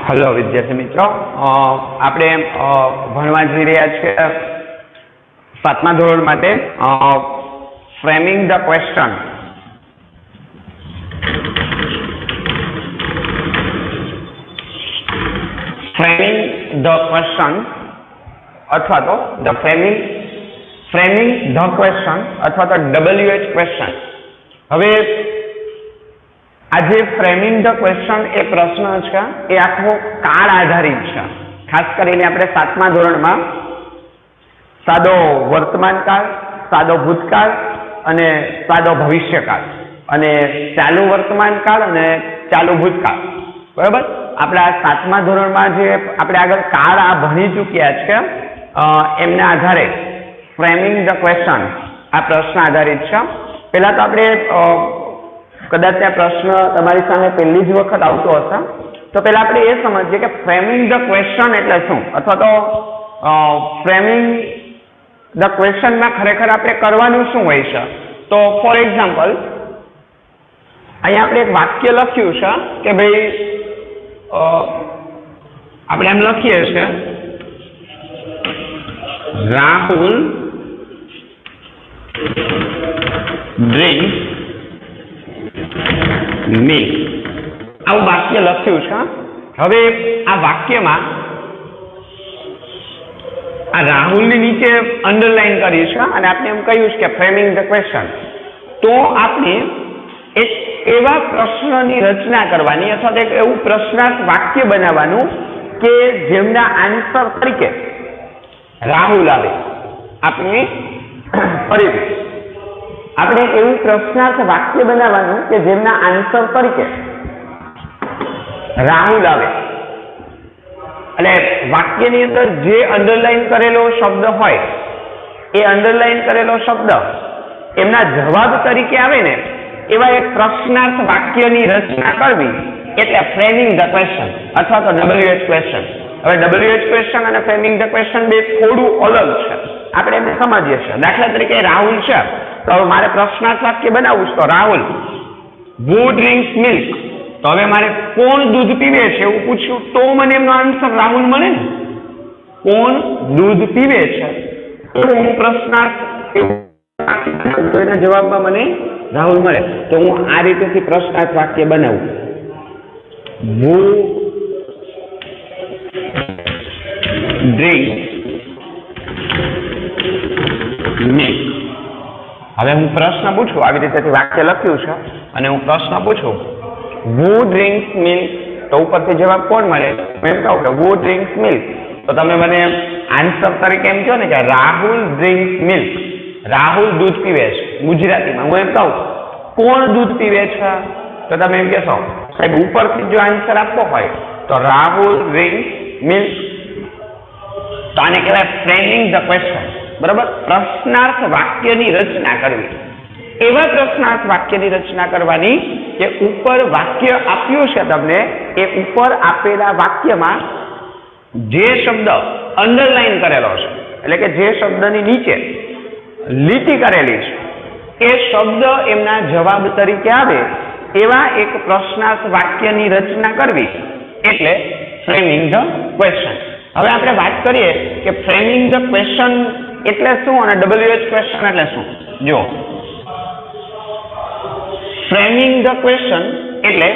Hello विद्यार्थी मित्रों, આપણે ભણવા જઈ રહ્યા છીએ સાતમા ધોરણ માટે framing the question. Framing the question અથવા તો ધ ફ્રેમિંગ ધ ક્વેશ્ચન અથવા તો WH ક્વેશ્ચન. હવે આજે ફ્રેમિંગ ધ ક્વેશ્ચન એ પ્રશ્ન છે એ આખો કાળ આધારિત છે. ખાસ કરીને આપણે સાતમા ધોરણમાં સાદો વર્તમાન કાળ, સાદો ભૂતકાળ અને સાદો ભવિષ્યકાળ અને ચાલુ વર્તમાન કાળ અને ચાલુ ભૂતકાળ, બરાબર, આપણા સાતમા ધોરણમાં જે આપણે આગળ કાળ આ ભણી ચૂક્યા છે એમના આધારે ફ્રેમિંગ ધ ક્વેશ્ચન આ પ્રશ્ન આધારિત છે. પહેલા તો આપણે કદાચ આ પ્રશ્ન તમારી સામે પહેલી જ વખત આવતો હશે, તો પહેલા આપણે એ સમજીએ કે ફ્રેમિંગ ધ ક્વેશ્ચન એટલે શું, અથવા તો ફ્રેમિંગ ધ ક્વેશ્ચનમાં ખરેખર આપણે કરવાનું શું હોય છે. તો ફોર એક્ઝામ્પલ અહીંયા આપણે એક વાક્ય લખ્યું છે કે ભાઈ આપણે એમ લખીએ છીએ રાહુલ ડ્રિંક્સ મિલ્ક, આવું વાક્ય લખ્યું છે. હવે આ વાક્યમાં આ રાહુલની નીચે અંડરલાઈન કરી છે અને આપણે એમ કહ્યું છે કે ફ્રેમિંગ ધ ક્વેશ્ચન. તો આપણે એક એવા પ્રશ્નની રચના કરવાની અથવા તો એક એવું પ્રશ્નાર્થ વાક્ય બનાવવાનું કે જેમના આન્સર તરીકે રાહુલ આવે. આપણે ફરીથી આપણે એવું પ્રશ્નાર્થ વાક્ય બનાવવાનું કે જેમના આન્સર તરીકે રાહુલ આવે. એટલે વાક્યની અંદર જે અંડરલાઈન કરેલો શબ્દ હોય એ અંડરલાઈન કરેલો શબ્દ એમના જવાબ તરીકે આવે ને એવા એક પ્રશ્નાર્થ વાક્યની રચના કરવી એટલે ફ્રેમિંગ ધ ક્વેશ્ચન અથવા તો WH ક્વેશ્ચન. હવે WH ક્વેશ્ચન અને ફ્રેમિંગ ધ ક્વેશ્ચન બે થોડું અલગ છે, આપણે એમને સમજીએ છીએ. દાખલા તરીકે રાહુલ છે તો હવે મારે પ્રશ્નાર્થ વાક્ય બનાવવું છે તો રાહુલ હુ ડ્રિંક્સ મિલ્ક. તો હવે મારે કોણ દૂધ પીવે છે એવું પૂછ્યું તો મને એમનો આન્સર રાહુલ મળે ને. કોણ દૂધ પીવે છે તો હું પ્રશ્નાર્થ તો એના જવાબમાં મને રાહુલ મળે. તો હું આ રીતેથી પ્રશ્નાર્થ વાક્ય બનાવું, હુ ડ્રિંક્સ મિલ્ક. હવે હું પ્રશ્ન પૂછું, આવી રીતે વાક્ય લખ્યું છે અને હું પ્રશ્ન પૂછું હુ ડ્રિંક્સ મિલ્ક, તો ઉપરથી જવાબ કોણ મળે? એમ કહું કે હુ ડ્રિંક્સ મિલ્ક, તો તમે મને આન્સર તરીકે એમ કહો ને કે રાહુલ ડ્રિંક્સ મિલ્ક, રાહુલ દૂધ પીવે છે. ગુજરાતીમાં હું એમ કહું કોણ દૂધ પીવે છે તો તમે એમ કહેશો સાહેબ ઉપરથી જો આન્સર આપવો હોય તો રાહુલ ડ્રિંક્સ મિલ્ક. તો આને કહેવાય ફ્રેમિંગ ધ ક્વેશ્ચન, બરાબર. પ્રશ્નાર્થ વાક્યની રચના કરવી. એવા પ્રશ્નાર્થ વાક્યની રચના કરવાની કે ઉપર વાક્ય આપ્યું છે તમને, એ ઉપર આપેલા વાક્યમાં જે શબ્દ અંડરલાઈન કરેલો છે એટલે કે જે શબ્દની નીચે લીટી કરેલી છે એ શબ્દ એમના જવાબ તરીકે આવે એવા એક પ્રશ્નાર્થ વાક્યની રચના કરવી એટલે ફ્રેમિંગ ધ ક્વેશ્ચન. હવે આપણે વાત કરીએ કે ફ્રેમિંગ ધ ક્વેશ્ચન એટલે શું અને WH ક્વેશ્ચન એટલે શું. જો ફ્રેમિંગ ધ ક્વેશ્ચન એટલે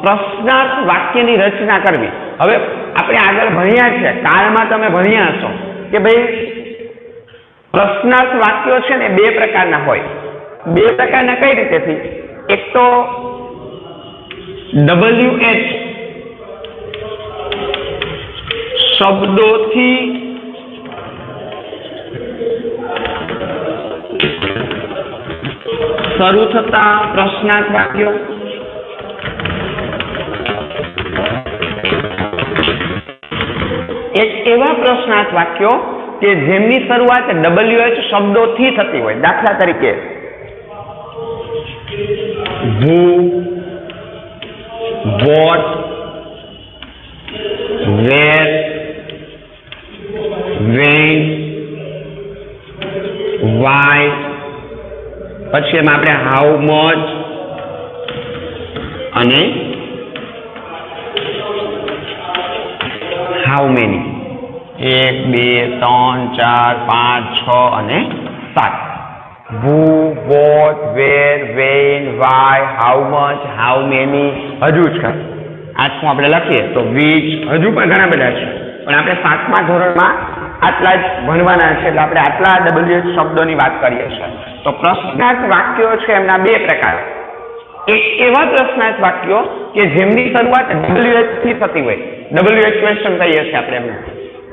પ્રશ્નાર્થ વાક્યની રચના કરવી. હવે આપણે આગળ ભણ્યા છે, કાળમાં તમે ભણ્યા હશો કે ભાઈ પ્રશ્નાર્થ વાક્યો છે ને બે પ્રકારના હોય. બે પ્રકારના કઈ રીતેથી? એક તો WH શબ્દોથી શરૂ થતા પ્રશ્નાર્થ વાક્યો, એક એવા પ્રશ્નાર્થ વાક્યો કે જેમની શરૂઆત WH શબ્દોથી થતી હોય. દાખલા તરીકે who, what, where, when, why, પછી એમાં આપણે how much અને હાઉ મેની 1 2 3 4 5 6 અને 7 who what where when why how much how many હજુ છે આઠમું આપણે લખીએ તો which હજુ પણ ઘણા બધા છે પણ આપણે 7મા ધોરણમાં આટલા જ ભણવાના છે એટલે આપણે આટલા WH શબ્દોની વાત કરીએ છીએ તો પ્રશ્નાર્થ વાક્યો છે એમના બે પ્રકાર એક એવા પ્રશ્નાર્થ વાક્યો કે જેમની શરૂઆત WH થી થતી હોય WH ક્વેશ્ચન કહીએ છીએ આપણે એમને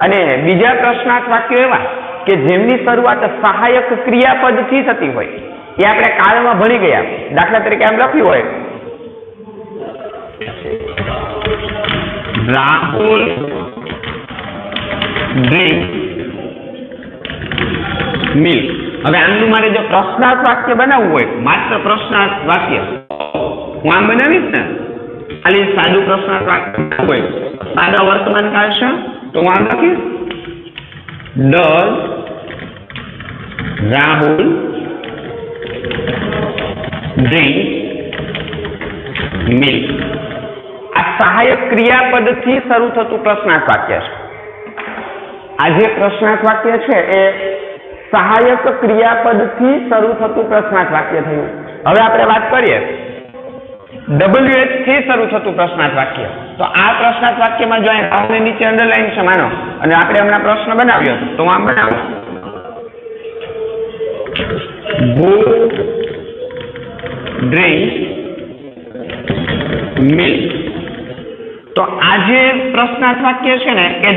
અને બીજા પ્રશ્નાર્થ વાક્યો એવા કે જેમની શરૂઆત સહાયક ક્રિયાપદથી થતી હોય એ આપણે કાળમાં ભણી ગયા દાખલા તરીકે આમ લખ્યું હોય રાહુલ ડ્રિંક મિલ્ક હવે આમનું મારે જો પ્રશ્નાર્થ વાક્ય બનાવવું હોય માત્ર પ્રશ્નાર્થ વાક્ય હું આમ બનાવીશ ને ખાલી સાદું પ્રશ્નાર્થ વાક્ય હોય સાદા વર્તમાન કાળ છે તો હું આમ લખીશ ડઝ રાહુલ ડ્રિંક મિલ્ક આ સહાયક ક્રિયાપદથી શરૂ થતું પ્રશ્નાર્થ વાક્ય છે આ જે પ્રશ્નાર્થ વાક્ય છે એ સહાયક ક્રિયાપદથી શરૂ થતું પ્રશ્નાર્થ વાક્ય થયું હવે આપણે વાત કરીએ WH થી શરૂ થતું પ્રશ્નાર્થ વાક્ય તો આ પ્રશ્નાર્થ વાક્યમાં જો અહીં નીચે અંડરલાઈન છે માનો અને આપણે હમણાં પ્રશ્ન બનાવ્યો તો હું આમ બનાવું who drink milk તો આ જે પ્રશ્નાર્થ વાક્ય છે ને એ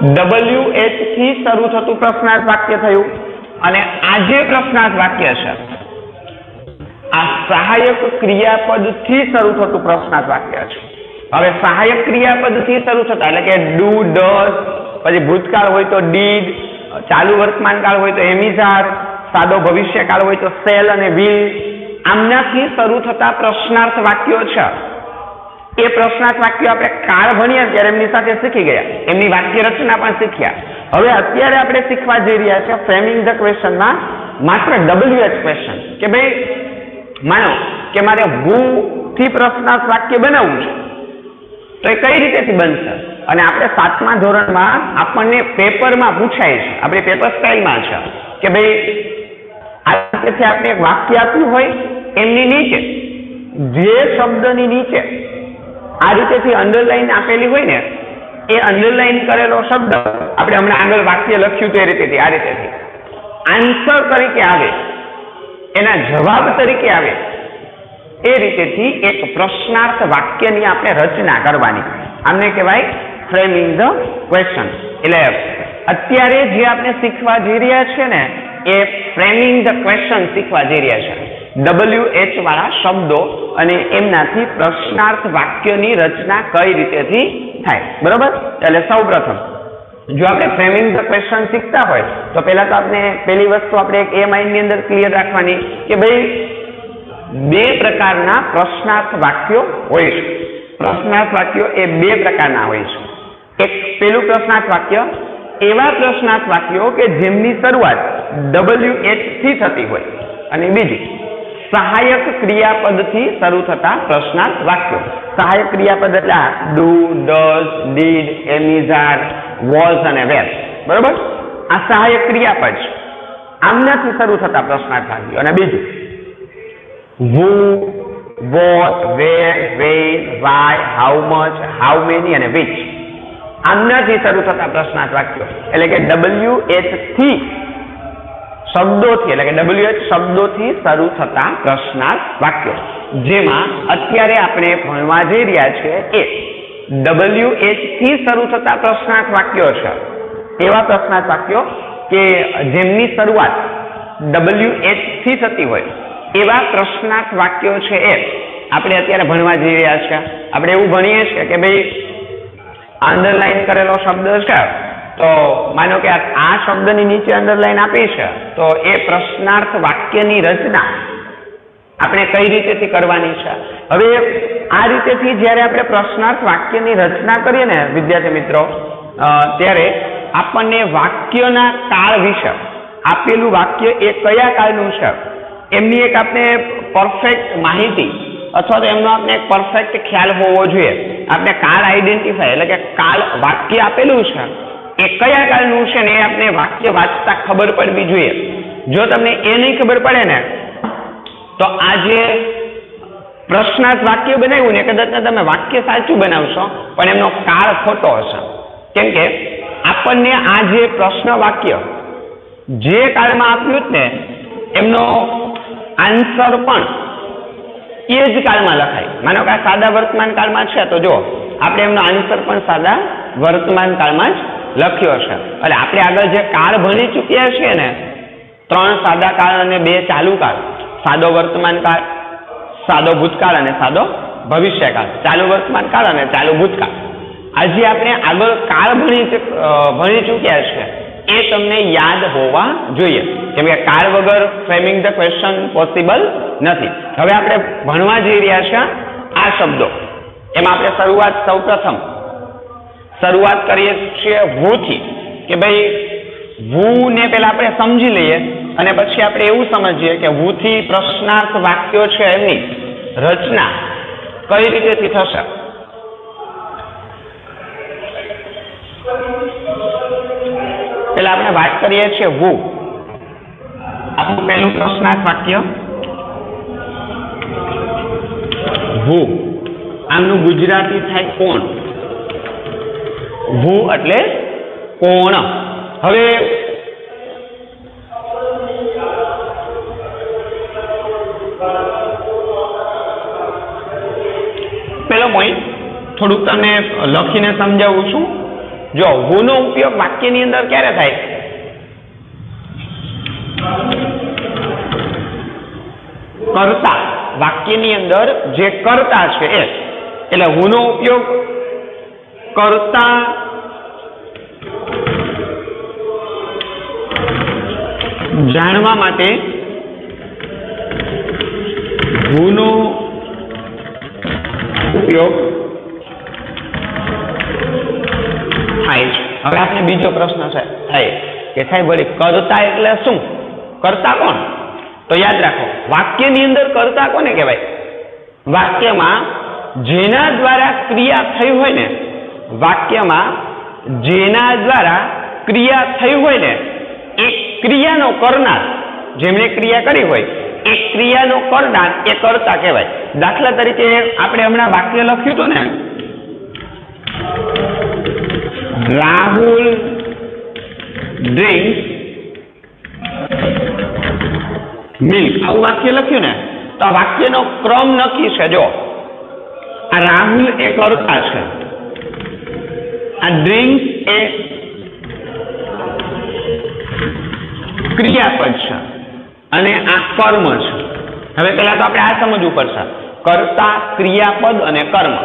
WH થી શરૂ થતું પ્રશ્નાર્થ વાક્ય થયું અને આ જે પ્રશ્નાર્થ વાક્ય છે આ સહાયક ક્રિયાપદથી શરૂ થતું પ્રશ્નાર્થ વાક્ય છે હવે સહાયક ક્રિયાપદથી શરૂ થતા એટલે કે ડુ ડઝ પછી ભૂતકાળ હોય તો ડીડ ચાલુ વર્તમાન કાળ હોય તો એમિઝાર સાદો ભવિષ્યકાળ હોય તો સેલ અને વિલ આમનાથી શરૂ થતા પ્રશ્નાર્થ વાક્યો છે એ પ્રશ્નાર્થ વાક્યો આપણે કાળ ભણ્યા ત્યારે એમની સાથે શીખી ગયા એમની વાક્ય રચના પણ શીખ્યા હવે અત્યારે આપણે શીખવા જઈ રહ્યા છે ફ્રેમિંગ ધ ક્વેશ્ચનમાં માત્ર WH ક્વેશ્ચન કે ભાઈ માનો કે મારે who થી પ્રશ્નાર્થ વાક્ય બનાવવું છે તો એ કઈ રીતેથી બનશે અને આપણે 7મા ધોરણમાં આપણને પેપરમાં પૂછાય છે આપણે પેપર સ્ટાઇલમાં છે કે ભાઈ આ રીતેથી આપણે એક વાક્ય આપ્યું હોય એમની નીચે જે શબ્દની નીચે આ રીતેથી અંડરલાઈન આપેલી હોય ને એ અંડરલાઈન કરેલો શબ્દ આપણે હમણાં આગળ વાક્ય લખ્યું તે રીતેથી આ રીતેથી આન્સર તરીકે આવે એના જવાબ તરીકે આવે એ રીતેથી એક પ્રશ્નાર્થ વાક્યની આપણે રચના કરવાની આમને કહેવાય ફ્રેમિંગ ધ ક્વેશ્ચન એટલે અત્યારે જે આપણે શીખવા જઈ રહ્યા છે ને એ ફ્રેમિંગ ધ ક્વેશ્ચન શીખવા જઈ રહ્યા છે WH વાળા શબ્દો અને એમનાથી પ્રશ્નાર્થ વાક્યની રચના કઈ રીતેથી થાય બરોબર એટલે સૌપ્રથમ જો આપણે ફ્રેમિંગ ધ ક્વેશ્ચન શીખતા હોય તો પહેલા તો આપણે પહેલી વસ્તુ આપણે એક એ માઇન્ડની અંદર ક્લિયર રાખવાની કે ભાઈ બે પ્રકારના પ્રશ્નાર્થ વાક્યો હોય છે પ્રશ્નાર્થ વાક્યો એ બે પ્રકારના હોય છે એક પહેલું પ્રશ્નાર્થ વાક્ય એવા પ્રશ્નાર્થ વાક્યો કે જેમની શરૂઆત WH થી થતી હોય અને બીજું સહાયક ક્રિયાપદથી શરૂ થતા પ્રશ્નાર્થ વાક્યો સહાયક ક્રિયાપદ એટલે ડુ ડઝ ડીડ એમિઝાર વોઝ અને વેર બરોબર આ સહાયક ક્રિયાપદ છે આમનાથી શરૂ થતા પ્રશ્નાર્થ વાક્યો અને બીજું who what where when why how much how many અને which આમનાથી શરૂ થતા પ્રશ્નાર્થ વાક્યો એટલે કે WH થી શબ્દોથી એટલે કે WH શબ્દોથી શરૂ થતા પ્રશ્નાર્થ વાક્યો જેમાં અત્યારે આપણે ભણવા જઈ રહ્યા છે એ WH થી શરૂ થતા પ્રશ્નાર્થ વાક્યો છે એવા પ્રશ્નાર્થ વાક્યો કે જેમની શરૂઆત WH થી થતી હોય એવા પ્રશ્નાર્થ વાક્યો છે એ આપણે અત્યારે ભણવા જઈ રહ્યા છે આપણે એવું ભણીએ છીએ કે ભાઈ અંડરલાઈન કરેલો શબ્દ છે તો માનો કે આ શબ્દની નીચે અંડરલાઈન આપી છે તો એ પ્રશ્નાર્થ વાક્યની રચના આપણે કઈ રીતેથી કરવાની છે હવે આ રીતેથી જ્યારે આપણે પ્રશ્નાર્થ વાક્યની રચના કરીએ ને વિદ્યાર્થી મિત્રો ત્યારે આપણને વાક્યના કાળ વિશે આપેલું વાક્ય એ કયા કાળનું છે એમની એક આપણે પરફેક્ટ માહિતી અથવા તો એમનો આપણે એક પરફેક્ટ ખ્યાલ હોવો જોઈએ આપણે કાળ આઈડેન્ટિફાય એટલે કે કાળ વાક્ય આપેલું છે એ કયા કાળનું છે ને એ આપણે વાક્ય વાંચતા ખબર પડવી જોઈએ. જો તમને એ નહીં ખબર પડે ને તો આ જે પ્રશ્નાર્થ વાક્ય બનાવ્યું ને કદાચ તમે વાક્ય સાચું બનાવશો પણ એમનો કાળ ખોટો હશે. કેમ કે આપણને આ જે પ્રશ્ન વાક્ય જે કાળમાં આપ્યું ને એમનો આન્સર પણ એ જ કાળમાં લખાય. માનો કે આ સાદા વર્તમાન કાળમાં છે તો જો આપણે એમનો આન્સર પણ સાદા વર્તમાન કાળમાં જ લખ્યો છે. એટલે આપણે આગળ જે કાળ ભણી ચૂક્યા છીએ ને 3 સાદા કાળ અને 2 ચાલુ કાળ, સાદો વર્તમાન કાળ, સાદો ભૂતકાળ અને સાદો ભવિષ્યકાળ, ચાલુ વર્તમાન કાળ અને ચાલુ ભૂતકાળ, આજે આપણે આગળ કાળ ભણી ચૂક્યા છે એ તમને યાદ હોવા જોઈએ. કેમ કે કાળ વગર ફ્રેમિંગ ધ ક્વેશ્ચન પોસિબલ નથી. હવે આપણે ભણવા જઈ રહ્યા છે આ શબ્દો. એમાં આપણે સૌપ્રથમ શરૂઆત કરીએ છીએ વુ-થી કે ભાઈ વુ ને પેલા આપણે સમજી લઈએ અને પછી આપણે એવું સમજીએ કે વુ-થી પ્રશ્નાર્થ વાક્યો છે એમની રચના કઈ રીતેથી થશે. પેલા આપણે વાત કરીએ છીએ વુ. આપણું પહેલું પ્રશ્નાર્થ વાક્ય વુ. આમનું ગુજરાતી થાય કોણ. વુ એટલે કોણ. હવે પેલો પોઈન્ટ થોડુંક તમને લખીને સમજાવું છું. જો વુ નો ઉપયોગ વાક્યની અંદર ક્યારે થાય? કર્તા. વાક્યની અંદર જે કર્તા છે એ એટલે વુ નો ઉપયોગ કર્તા જાણવા માટે વુ નો ઉપયોગ થાય છે. હવે આપણે બીજો પ્રશ્ન થાય કે સાહેબ વળી કર્તા એટલે શું? કર્તા કોણ? તો યાદ રાખો વાક્યની અંદર કર્તા કોને કહેવાય? વાક્યમાં જેના દ્વારા ક્રિયા થઈ હોય ને, વાક્યમાં જેના દ્વારા ક્રિયા થઈ હોય ને એ ક્રિયાનો કરનાર, જેમણે ક્રિયા કરી હોય એ ક્રિયાનો કરનાર એ કર્તા કહેવાય. દાખલા તરીકે આપણે હમણાં વાક્ય લખ્યું હતું ને, રાહુલ ડ્રિંક્સ મિલ્ક. આવું વાક્ય લખ્યું ને તો આ વાક્યનો ક્રમ નક્કી છે. જો આ રાહુલ એ કર્તા છે, આ ડ્રિંક્સ એ ક્રિયાપદ છે અને આ કર્મ છે. હવે પહેલા તો આપણે આ સમજવું પડશે, કર્તા, ક્રિયાપદ અને કર્મ.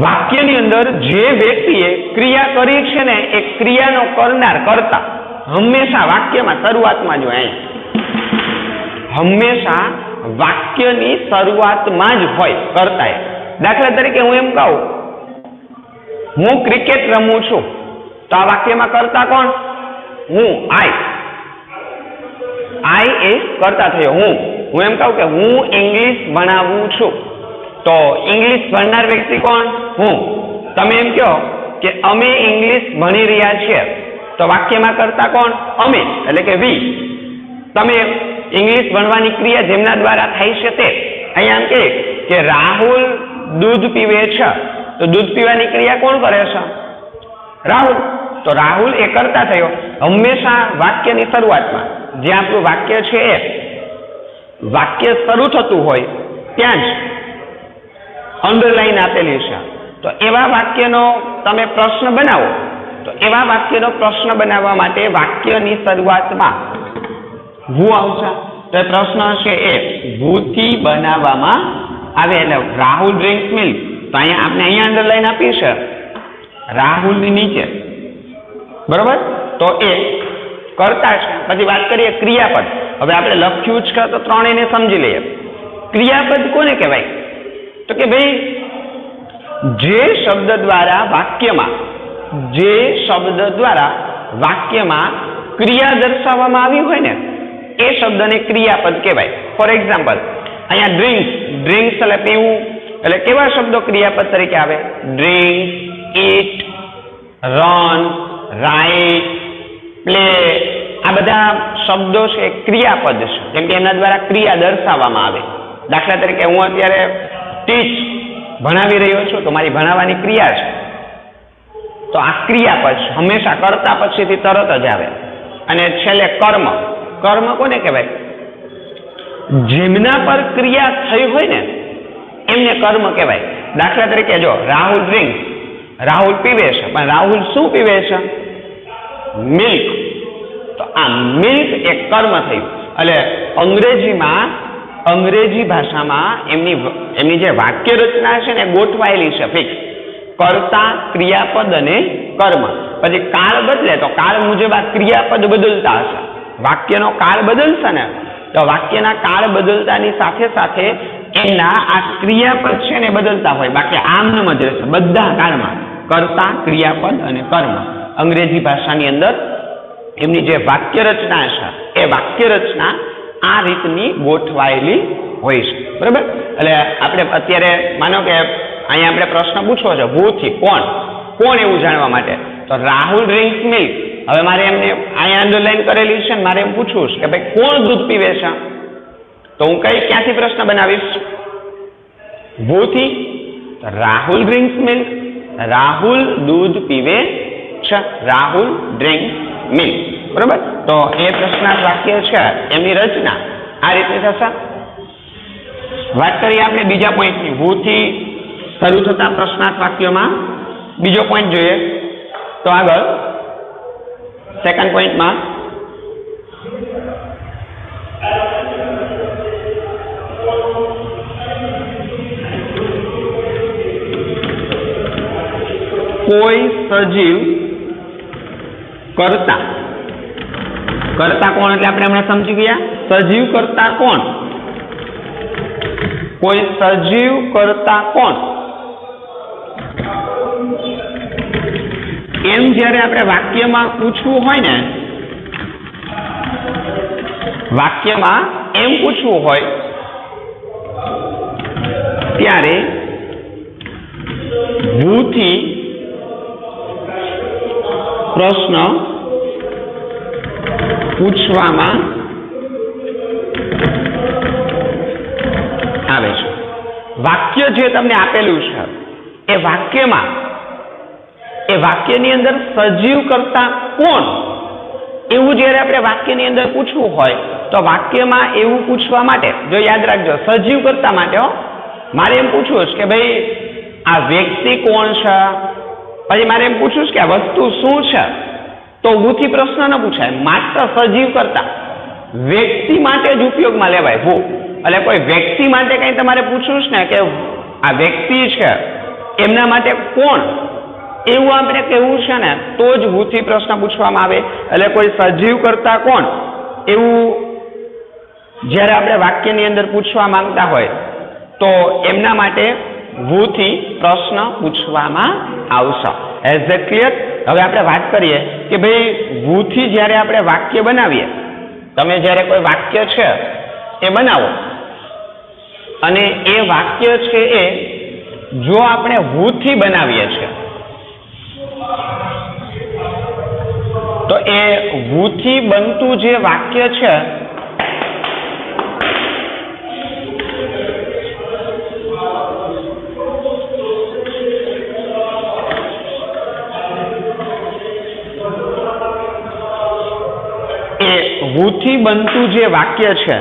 વાક્યની અંદર જે વ્યક્તિએ ક્રિયા કરી છે ને એ ક્રિયાનો કરનાર કર્તા હંમેશા વાક્યમાં શરૂઆતમાં જ હોય. હંમેશા વાક્યની શરૂઆતમાં જ હોય કર્તા. દાખલા તરીકે હું એમ કહું હું ક્રિકેટ રમું છું તો આ વાક્યમાં કર્તા કોણ? હું. આઈ એ કર્તા થયો. હું એમ કહું કે હું ઇંગ્લિશ ભણાવું છું તો ઇંગ્લિશ ભણનાર વ્યક્તિ કોણ? હું. તમે એમ કહો કે અમે ઇંગ્લિશ ભણી રહ્યા છીએ તો વાક્યમાં કર્તા કોણ? અમે, એટલે કે વી. તમે ઇંગ્લિશ ભણવાની ક્રિયા જેમના દ્વારા થાય છે તે. અહીંયા એમ કે રાહુલ દૂધ પીવે છે તો દૂધ પીવાની ક્રિયા કોણ કરે છે? રાહુલ. તો રાહુલ એ કર્તા થયો. હંમેશા વાક્યની શરૂઆતમાં જે આપણું વાક્ય છે એ વાક્ય શરૂ થતું હોય ત્યાં જ અંડરલાઈન આપેલી છે. તો એવા વાક્યનો તમે પ્રશ્ન બનાવો તો એવા વાક્યનો પ્રશ્ન બનાવવા માટે વાક્યની શરૂઆતમાં વુ આવશે. તો પ્રશ્ન છે એ વુ-થી બનાવવામાં આવે. એટલે રાહુલ ડ્રિંક્સ મિલ્ક તો અહીંયા આપણે અહીંયા અંડરલાઈન આપી છે રાહુલની નીચે, બરોબર? તો એ કર્તા છે. પછી વાત કરીએ ક્રિયાપદ. હવે આપણે લખ્યું જ છે તો ત્રણેયને સમજી લઈએ. ક્રિયાપદ કોને કહેવાય? તો કે ભાઈ જે શબ્દ દ્વારા વાક્યમાં ક્રિયા દર્શાવવામાં આવી હોય ને એ શબ્દને ક્રિયાપદ કહેવાય. ફોર એક્ઝામ્પલ અહીંયા ડ્રિંક્સ એટલે પીવું, એટલે કેવા શબ્દો ક્રિયાપદ તરીકે આવે? ડ્રિંક, ઈટ, રન, રાઇટ, પ્લે, આ બધા શબ્દો છે ક્રિયાપદ છે, કેમ કે એના દ્વારા ક્રિયા દર્શાવવામાં આવે. દાખલા તરીકે હું અત્યારે ટીચ ભણાવી રહ્યો છું તો મારી ભણાવવાની ક્રિયા છે, તો આ ક્રિયાપદ છે, હંમેશા કરતા પછીથી તરત જ આવે. અને છેલ્લે કર્મ. કર્મ કોને કહેવાય? જેમના પર ક્રિયા થઈ હોય ને એમને કર્મ કહેવાય. દાખલા તરીકે જો રાહુલ ડ્રિંક, રાહુલ પીવે છે, પણ રાહુલ શું પીવે છે? મિલ્ક. તો આ મિલ્ક એક કર્મ થયું. એટલે અંગ્રેજી ભાષામાં એમની જે વાક્ય રચના છે ને ગોઠવાયેલી છે ફિક્સ. કર્તા, ક્રિયાપદ અને કર્મ. પછી કાળ બદલે તો કાળ મુજબ આ ક્રિયાપદ બદલતા હશે. વાક્યનો કાળ બદલશે ને તો વાક્યના કાળ બદલતાની સાથે સાથે એમના આ ક્રિયાપદ છે ને બદલતા હોય. બાકી આમ ન જ રહેશે બધા કાળમાં કર્તા, ક્રિયાપદ અને કર્મ. અંગ્રેજી ભાષાની અંદર એમની જે વાક્ય રચના છે એ વાક્ય રચના આ રીતની ગોઠવાયેલી હોય છે. બરાબર? એટલે આપણે અત્યારે માનો કે અહીંયા આપણે પ્રશ્ન પૂછવો છે ભૂથી કોણ એવું જાણવા માટે, તો રાહુલ ડ્રિંક્સ મિલ્ક. હવે મારે એમને અહીંયા અંડરલાઈન કરેલી છે ને મારે એમ પૂછવું છે કે ભાઈ કોણ દૂધ પીવે છે, તો હું ક્યાંથી પ્રશ્ન બનાવીશ? ભૂથી. રાહુલ ડ્રિંક્સ મિલ્ક, રાહુલ દૂધ પીવે છે, રાહુલ ડ્રિંક્સ મિલ્ક. બરોબર? તો એ પ્રશ્નાર્થ વાક્ય છે એમની રચના આ રીતની થશે. વાત કરીએ આપણે બીજા પોઈન્ટની. ભૂથી શરૂ થતા પ્રશ્નાર્થ વાક્યોમાં બીજો પોઈન્ટ જોઈએ તો આગળ સેકન્ડ પોઈન્ટમાં કોઈ સજીવ કર્તા. કર્તા કોણ એટલે આપણે હમણાં સમજી ગયા. સજીવ કર્તા કોણ? કોઈ સજીવ કર્તા કોણ? એમ જ્યારે આપણે વાક્યમાં પૂછવું હોય ને, વાક્યમાં એમ પૂછવું હોય ત્યારે ભૂથી પ્રશ્ન પૂછવામાં આવે છે. વાક્ય જે તમને આપેલું છે એ વાક્યની અંદર સજીવ કરતા કોણ એવું જ્યારે આપણે વાક્યની અંદર પૂછવું હોય તો વાક્યમાં એવું પૂછવા માટે જો યાદ રાખજો સજીવ કરતા માટે મારે એમ પૂછવું છે કે ભાઈ આ વ્યક્તિ કોણ છે, પછી મારે એમ પૂછવું છે કે આ વસ્તુ શું છે, તો ભૂથી પ્રશ્ન ન પૂછાય. માત્ર સજીવ કરતા વ્યક્તિ માટે જ ઉપયોગમાં લેવાય ભૂ. એટલે કોઈ વ્યક્તિ માટે કંઈ તમારે પૂછવું છે ને કે આ વ્યક્તિ છે એમના માટે કોણ એવું આપણે કહેવું છે ને તો જ ભૂથી પ્રશ્ન પૂછવામાં આવે. એટલે કોઈ સજીવ કરતા કોણ એવું જ્યારે આપણે વાક્યની અંદર પૂછવા માંગતા હોય તો એમના માટે ભૂથી પ્રશ્ન પૂછવામાં આવશે. As a clear? હવે આપણે વાત કરીએ કે ભાઈ ભૂથી જ્યારે આપણે વાક્ય બનાવીએ, તમે જ્યારે કોઈ વાક્ય છે એ બનાવો અને એ વાક્ય છે એ જો આપણે ભૂથી બનાવીએ છીએ તો એ ભૂથી બનતું જે વાક્ય છે ભૂથી બનતું જે વાક્ય છે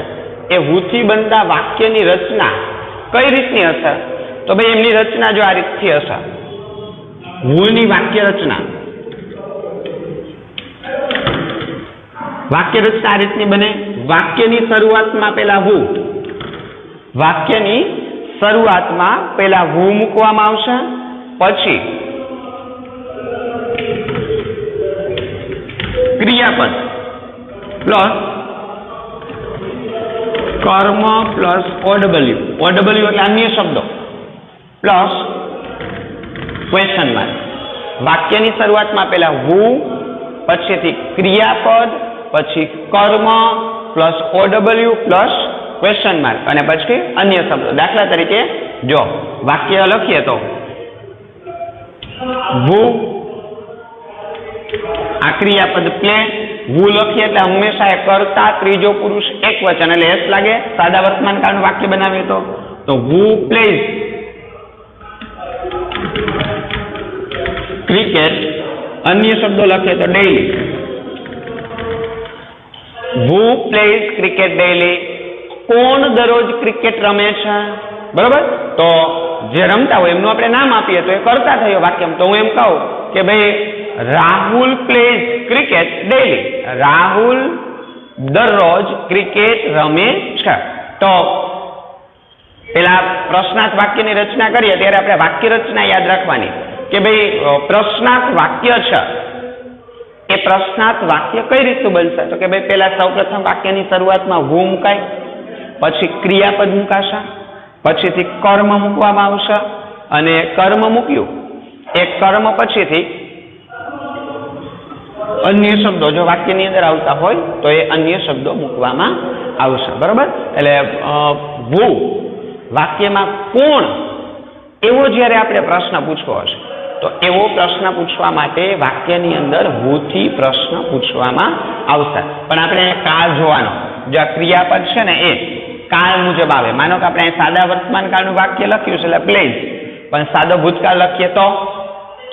એ ભૂથી બનતા વાક્યની રચના કઈ રીતની હશે? તો ભાઈ એમની રચના જો આ રીતથી હશે. ભૂની વાક્ય રચના, વાક્ય રચના આ રીતની બને. વાક્યની શરૂઆતમાં પેલા હું, વાક્યની શરૂઆતમાં પેલા હું મૂકવામાં આવશે, પછી ક્રિયાપદ પ્લસ કર્મ પ્લસ ઓડબલ્યુ, ઓડબલ્યુ એટલે અન્ય શબ્દો પ્લસ ક્વેશ્ચન માર્ક. વાક્યની શરૂઆતમાં પેલા હું, પછીથી ક્રિયાપદ, પછી કર્મ પ્લસ ઓડબલ્યુ પ્લસ ક્વેશ્ચન માર્ક અને પછી અન્ય શબ્દો. દાખલા તરીકે જો વાક્ય લખીએ તો વુ આ ક્રિયાપદ પ્લે, વુ લખીએ એટલે હંમેશા એ કર્તા ત્રીજો પુરુષ એક વચન એટલે એસ લાગે. સાદા વર્તમાન કાળનું વાક્ય બનાવીએ તો વુ પ્લેઝ ક્રિકેટ, અન્ય શબ્દો લખીએ તો ડેઈલી. વુ પ્લેઝ ક્રિકેટ ડેઈલી, કોણ દરરોજ ક્રિકેટ રમે છે, બરોબર. તો જે રમતા હોય એમનું આપણે નામ આપીએ તો એ કરતા થયો વાક્યમાં. તો હું એમ કહું કે ભાઈ Rahul plays cricket daily, Rahul દરરોજ ક્રિકેટ રમે છે. તો પેલા પ્રશ્નાર્થ વાક્યની રચના કરીએ ત્યારે આપણે વાક્ય રચના યાદ રાખવાની કે ભાઈ પ્રશ્નાર્થ વાક્ય છે એ પ્રશ્નાર્થ વાક્ય કઈ રીતનું બનશે. તો કે ભાઈ પેલા સૌપ્રથમ વાક્યની શરૂઆતમાં વુ મુકાય, પછી ક્રિયાપદ મુકાશે, પછીથી કર્મ મૂકવામાં આવશે, અને કર્મ મૂક્યું એ કર્મ પછીથી અન્ય શબ્દો જો વાક્યની અંદર આવતા હોય તો એ અન્ય શબ્દો મૂકવામાં આવશે, બરોબર. એટલે વુ વાક્યમાં કોણ એવો જ્યારે આપણે પ્રશ્ન પૂછવો હશે તો એવો પ્રશ્ન પૂછવા માટે વાક્યની અંદર વુ થી પ્રશ્ન પૂછવામાં આવશે. પણ આપણે કાળ જોવાનો, જો આ ક્રિયાપદ છે ને એ કાળ મુજબ આવે. માનો કે આપણે સાદા વર્તમાન કાળનું વાક્ય લખ્યું છે એટલે પ્લેઝ, પણ સાદો ભૂતકાળ લખીએ તો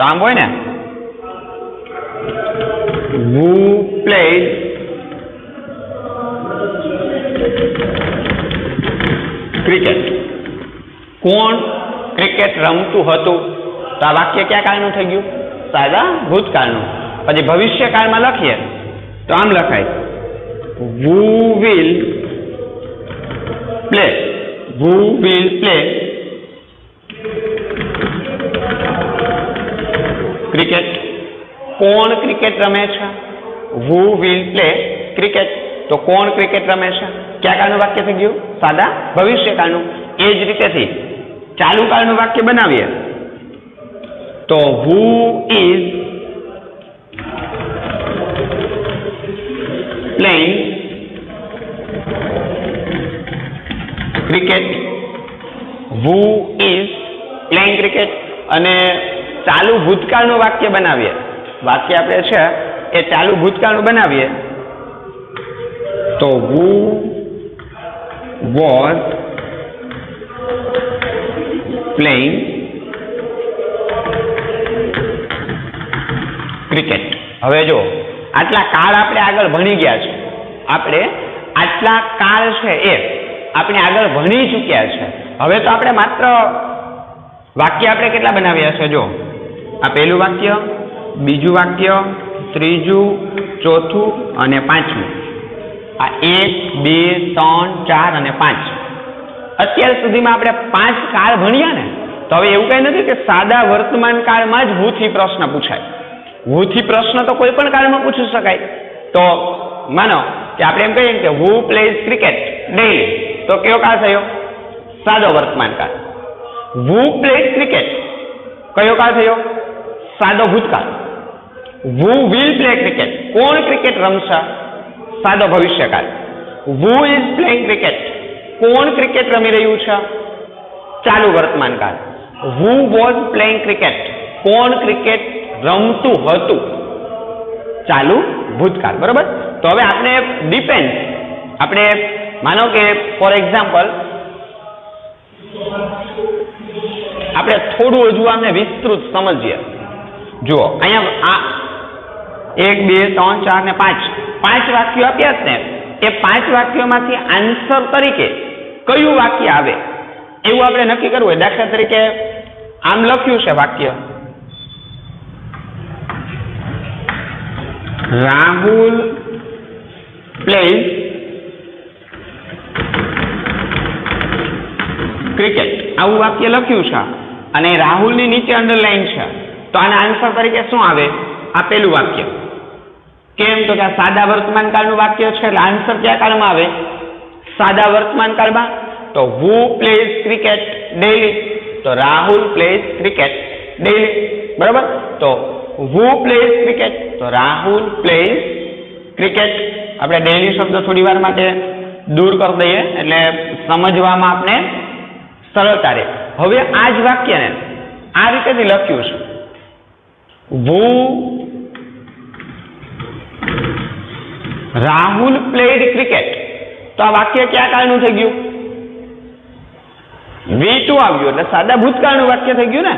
આમ હોય ને who played ક્રિકેટ, કોણ ક્રિકેટ રમતું હતું. તો આ વાક્ય કયા કાળનું થઈ ગયું? સાદા ભૂતકાળનું. પછી ભવિષ્યકાળમાં લખીએ તો આમ લખાય who will play, who will play cricket, કોણ ક્રિકેટ રમે છે. who will play ક્રિકેટ, તો કોણ ક્રિકેટ રમે છે કયા કાળનું વાક્ય થઈ ગયું? સાદા ભવિષ્યકાળનું. એ જ રીતેથી ચાલુ કાળનું વાક્ય બનાવીએ તો who is playing cricket, who is playing cricket. અને ચાલુ ભૂતકાળનું વાક્ય બનાવીએ, વાક્ય આપણે છે એ ચાલુ ભૂતકાળનું બનાવીએ તો who was playing ક્રિકેટ. હવે જો આટલા કાળ આપણે આગળ ભણી ગયા છે, આપણે આટલા કાળ છે એ આપણે આગળ ભણી ચૂક્યા છે. હવે તો આપણે માત્ર વાક્ય આપણે કેટલા બનાવ્યા છે? જો આ પહેલું વાક્ય, બીજું વાક્ય, ત્રીજું, ચોથું અને પાંચમું. આ 1 2 3 4 અને 5. અત્યાર સુધીમાં આપણે 5 કાળ ભણ્યા ને. તો હવે એવું કઈ નથી કે સાદા વર્તમાન કાળમાં જ વુ થી પ્રશ્ન પૂછાય. વુ થી પ્રશ્ન તો કોઈ પણ કાળમાં પૂછી શકાય. તો માનો કે આપણે એમ કહીએ કે who plays cricket daily, તો કયો કાળ થયો? સાદો વર્તમાન કાળ. who plays cricket કયો કાળ થયો? સાદો ભૂતકાળ. who will play cricket, કોણ ક્રિકેટ રમશે? સાદો ભવિષ્યકાળ. who is playing cricket, કોણ ક્રિકેટ રમી રહ્યું છે? ચાલુ વર્તમાન કાળ. who was playing cricket, કોણ ક્રિકેટ રમતું હતું? ચાલુ ભૂતકાળ, બરોબર. તો હવે આપણે ડિપેન્ડ, આપણે માનો કે ફોર એક્ઝામ્પલ આપણે થોડું હજુ આને વિસ્તૃત સમજીએ. જુઓ અહીંયા આ 1 2 3 4 ને 5 વાક્યો આપ્યા છે ને, એ 5 વાક્યોમાંથી આન્સર તરીકે કયું વાક્ય આવે એવું આપણે નક્કી કરવું હોય. દાખલા તરીકે આમ લખ્યું છે વાક્ય રાહુલ પ્લેઝ ક્રિકેટ, આવું વાક્ય લખ્યું છે અને રાહુલની નીચે અંડરલાઈન છે. તો આના આન્સર તરીકે શું આવે? આ પેલું વાક્ય. કેમ? તો કે આ સાદા વર્તમાન કાળનું વાક્ય છે એટલે આન્સર કયા કાળમાં આવે? સાદા વર્તમાન કાળમાં. તો who plays cricket daily, તો રાહુલ પ્લેઝ ક્રિકેટ ડેઈલી, બરાબર. તો who plays cricket, તો રાહુલ પ્લેઝ ક્રિકેટ. આપણે ડેઈલી શબ્દ થોડી વાર માટે દૂર કરી દઈએ એટલે સમજવામાં આપણે સરળતા રહે. હવે આ જ વાક્યને આ રીતેથી લખ્યું છે, who રાહુલ પ્લેડ ક્રિકેટ, તો આ વાક્ય કયા કાળનું થઈ ગયું? V2 આવ્યું એટલે સાદા ભૂતકાળનું વાક્ય થઈ ગયું ને.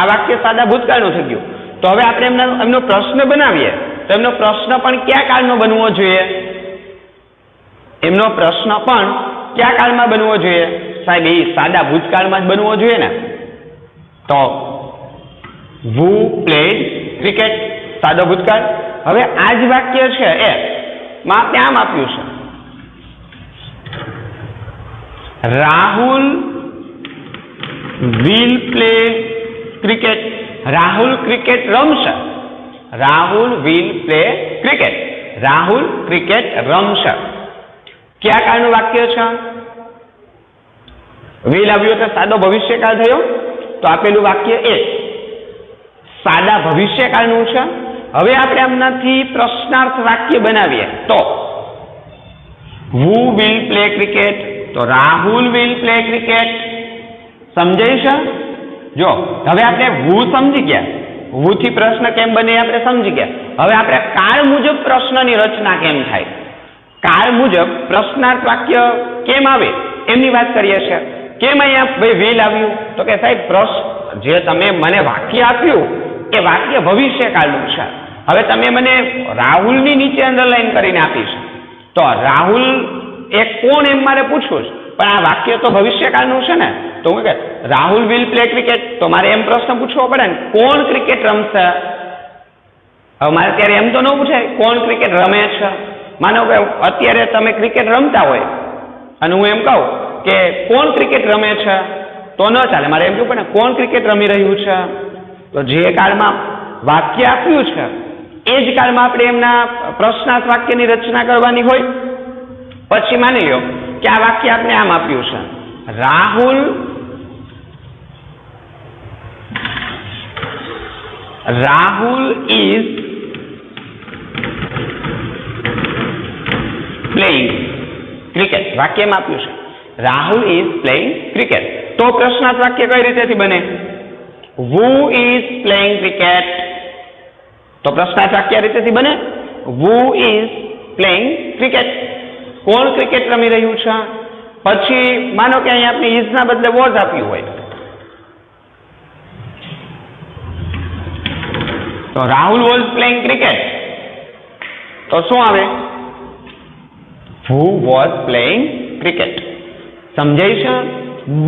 આ વાક્ય સાદા ભૂતકાળનું થઈ ગયું. તો હવે આપણે એમનો પ્રશ્ન બનાવીએ તો એમનો પ્રશ્ન પણ કયા કાળનો બનવો જોઈએ? એમનો પ્રશ્ન પણ કયા કાળમાં બનવો જોઈએ? સાહેબ એ સાદા ભૂતકાળમાં જ બનવો જોઈએ ને. તો who played cricket, સાદો ભૂતકાળ. હવે આ જ વાક્ય છે એ માં આપણે આમ આપ્યું છે, Rahul will play cricket. Rahul cricket રમશે. Rahul will play cricket. Rahul cricket રમશે. કયા કાળનું વાક્ય છે? will આવ્યું તો સાદો ભવિષ્યકાળ થયો. તો આપેલું વાક્ય એ સાદા ભવિષ્યકાળનું છે. હવે આપણે આમનાથી પ્રશ્નાર્થ વાક્ય બનાવીએ તો who will play cricket, તો રાહુલ will play cricket. સમજાય છે? જો હવે આપણે who સમજી ગયા, who થી પ્રશ્ન કેમ બને આપણે સમજી ગયા. હવે આપણે કાળ મુજબ પ્રશ્નની રચના કેમ થાય, કાળ મુજબ પ્રશ્નાર્થ વાક્ય કેમ આવે એમની વાત કરીએ છીએ. કેમ અહીંયા ભાઈ will આવ્યું? તો કે સાહેબ પ્રશ્ન જે તમે મને વાક્ય આપ્યું એ વાક્ય ભવિષ્યકાળનું છે. હવે તમે મને રાહુલની નીચે અંડરલાઈન કરીને આપી છે, તો રાહુલ એ કોણ એમ મારે પૂછવું છે, પણ આ વાક્ય તો ભવિષ્યકાળનું છે ને. તો હું કે રાહુલ વિલ પ્લે ક્રિકેટ, તો મારે એમ પ્રશ્ન પૂછવો પડે ને કોણ ક્રિકેટ રમશે. હવે મારે ત્યારે એમ તો ન પૂછાય કોણ ક્રિકેટ રમે છે. માનો કે અત્યારે તમે ક્રિકેટ રમતા હોય અને હું એમ કહું કે કોણ ક્રિકેટ રમે છે, તો ન ચાલે. મારે એમ કહ્યું પડે કોણ ક્રિકેટ રમી રહ્યું છે. તો જે કાળમાં વાક્ય આપ્યું છે એ જ કાળમાં આપણે એમના પ્રશ્નાર્થ વાક્યની રચના કરવાની હોય. પછી માની લો કે આ વાક્ય આપણે આમ આપ્યું છે, રાહુલ ઇઝ પ્લેઇંગ ક્રિકેટ. વાક્યમાં આપ્યું છે રાહુલ ઇઝ પ્લેઇંગ ક્રિકેટ. તો પ્રશ્નાર્થ વાક્ય કઈ રીતેથી બને? who is playing cricket. તો પ્રશ્નાર્થ વાક્ય રીતેથી બને who is playing cricket. કોણ ક્રિકેટ રમી રહ્યું છે. પછી માનો કે અહીંયા આપણે is ના બદલે was આપ્યું હોય, તો રાહુલ was playing cricket, તો શું આવે? who was playing cricket. સમજાય છે?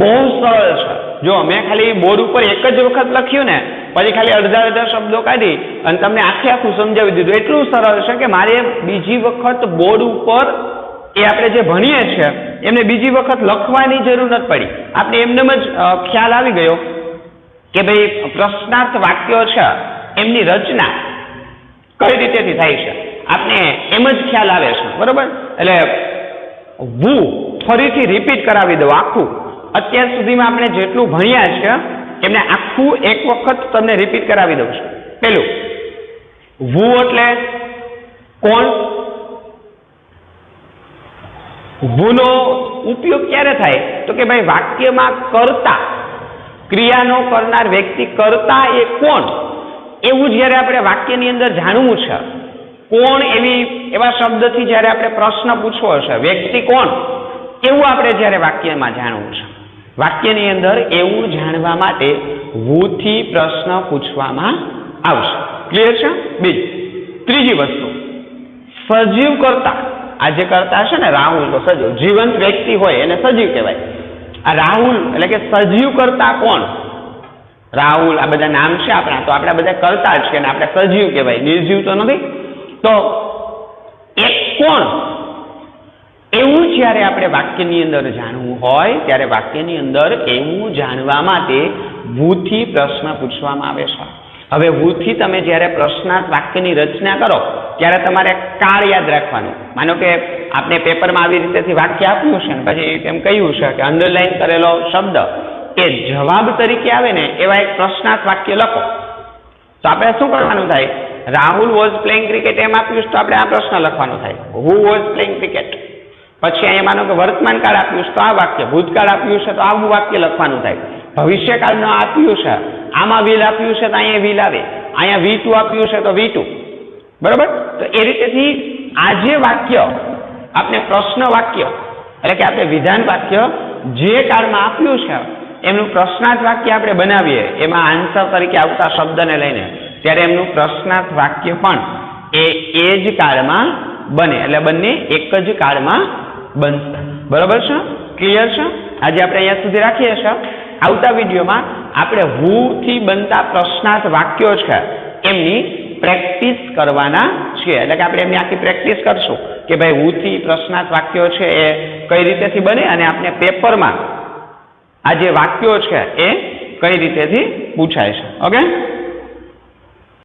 બહુ સરળ છે. જો મેં ખાલી બોર્ડ ઉપર એક જ વખત લખ્યું ને પછી ખાલી અડધા શબ્દો કાઢી અને તમને આખું સમજાવી દીધું. એટલું સરળ છે કે મારે બીજી વખત બોર્ડ ઉપર એ આપણે જે ભણીએ છીએ એમને બીજી વખત લખવાની જરૂર નથી પડી. આપણે એમને જ ખ્યાલ આવી ગયો કે ભાઈ પ્રશ્નાર્થ વાક્યો છે એમની રચના કઈ રીતેથી થાય છે, આપણે એમ જ ખ્યાલ આવે છે. બરોબર? એટલે હું ફરીથી રિપીટ કરાવી દઉં આખું. અત્યાર સુધીમાં આપણે જેટલું ભણ્યા છે એમને આખું એક વખત તમને રિપીટ કરાવી દઉં છું. પેલું who એટલે કોણ. who નો ઉપયોગ ક્યારે થાય? તો કે ભાઈ વાક્યમાં કર્તા, ક્રિયાનો કરનાર વ્યક્તિ કર્તા એ કોણ એવું જ્યારે આપણે વાક્યની અંદર જાણવું છે, કોણ એવા શબ્દથી જ્યારે આપણે પ્રશ્ન પૂછવો છે, વ્યક્તિ કોણ એવું આપણે જ્યારે વાક્યમાં જાણવું છે, વાક્યની અંદર એવું જાણવા માટે who થી પ્રશ્ન પૂછવામાં આવશે. ક્લિયર છે? ત્રીજી વસ્તુ સજીવ કર્તા. આ જે કર્તા છે ને રાહુલ, તો સજીવ જીવંત વ્યક્તિ હોય એને સજીવ કહેવાય. આ રાહુલ એટલે કે સજીવ કર્તા કોણ? રાહુલ આ બધા નામ છે આપણા, તો આપણે બધા કર્તા જ કે આપણે સજીવ કહેવાય, નિર્જીવ તો નથી. તો એક કોણ એવું જ્યારે આપણે વાક્યની અંદર જાણવું હોય ત્યારે વાક્યની અંદર એવું જાણવા માટે who થી પ્રશ્ન પૂછવામાં આવે છે. હવે who થી તમે જ્યારે પ્રશ્નાર્થ વાક્યની રચના કરો ત્યારે તમારે કાળ યાદ રાખવાનું. માનો કે આપણે પેપરમાં આવી રીતેથી વાક્ય આપ્યું છે ને પછી એમ કહ્યું છે કે અંડરલાઈન કરેલો શબ્દ એ જવાબ તરીકે આવે ને એવા એક પ્રશ્નાર્થ વાક્ય લખો. તો આપણે શું કરવાનું થાય? રાહુલ વોઝ પ્લેઇંગ ક્રિકેટ એમ આપ્યું છે તો આપણે આ પ્રશ્ન લખવાનો થાય who was playing cricket. પછી અહીંયા માનો કે વર્તમાન કાળ આપ્યું છે તો આ વાક્ય, ભૂતકાળ આપ્યું છે તો આવું વાક્ય લખવાનું થાય. ભવિષ્યકાળનું આપ્યું છે, આમાં will આપ્યું છે તો અહીંયા will આવે, અહીંયા V2 આપ્યું છે તો V2, બરોબર. તો એ રીતેથી આ જે વાક્ય આપણે પ્રશ્ન વાક્ય એટલે કે આપણે વિધાન વાક્ય જે કાળમાં આપ્યું છે એમનું પ્રશ્નાર્થ વાક્ય આપણે બનાવીએ, એમાં આન્સર તરીકે આવતા શબ્દને લઈને, ત્યારે એમનું પ્રશ્નાર્થ વાક્ય પણ એ જ કાળમાં બને, એટલે બંને એક જ કાળમાં બનશે. બરોબર છે? ક્લિયર છે? આજે આપણે અહીંયા સુધી રાખીએ છીએ. આવતા વિડીયોમાં આપણે who થી બનતા પ્રશ્નાર્થ વાક્યો છે એમની પ્રેક્ટિસ કરવાના છીએ, એટલે કે આપણે એમની આખી પ્રેક્ટિસ કરશું કે ભાઈ who થી પ્રશ્નાર્થ વાક્યો છે એ કઈ રીતેથી બને અને આપણે પેપરમાં આ જે વાક્યો છે એ કઈ રીતેથી પૂછાય છે. ઓકે.